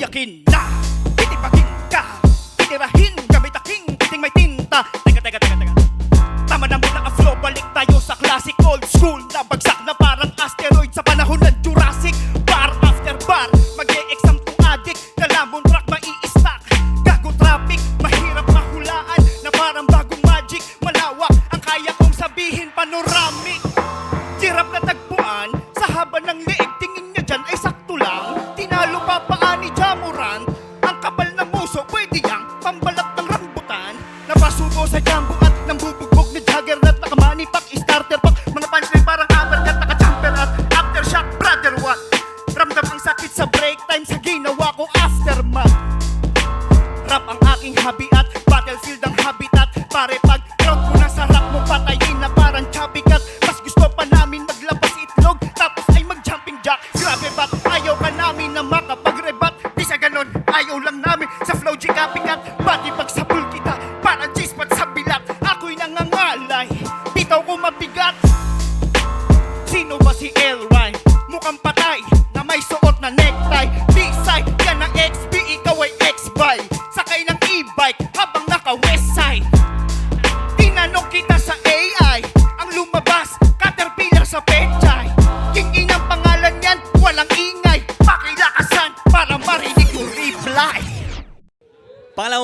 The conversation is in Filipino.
tiyakin na titipagin ka, titirahin gamit aking titing may tinta. Teka tama na muna ang flow, balik tayo sa classic old school na bagsak na parang asteroid sa panahon ng Jurassic. Bar after bar, mag-e-exam to addict, kalamon track mai-stack. Gago traffic, mahirap mahulaan na parang bagong magic. Malawak ang kaya kong sabihin, panoramic. Hirap na tagpuan sa haba ng leeg, tingin niya dyan ay sakto lang. Tinalo pa paa ni Jamorant, ang kapal ng muso, pwede yang pambalat ng rambutan. Napasubo sa jambo at nang bubugbog ni Juggernaut, nakamani pack, starter pack, mga punchline parang uppercut, naka-jumper at aftershock, brother what? Ramdam ang sakit sa break time sa ginawa ko aftermath. Rap ang aking hobby at battlefield ang habitat. Pare pag round mo na sa rap mo, patayin na parang choppy cat. Mas gusto pa namin maglabas itlog tapos ay mag-jumping jack. Grabe ba't ayaw ka namin na makapag-rebat? Di sa ganon, ayaw lang namin sa flow G copycat. Pati pag sabul kita, parang G-spot sa bilat. Ako'y nangangalay, bitaw ko mabigat. Sino ba si L-Rhyme? Mukhang patay na may suot na necktie. B-side, yan ang XB, ikaw ay X-Buy. Sakay ng e-bike habang naka-west side. Tinanong kita sa AI, ang lumabas, caterpillar sa pechay. King inang pangalan yan, walang ingay. Pakilakasan para marinig yung reply. Pangalawa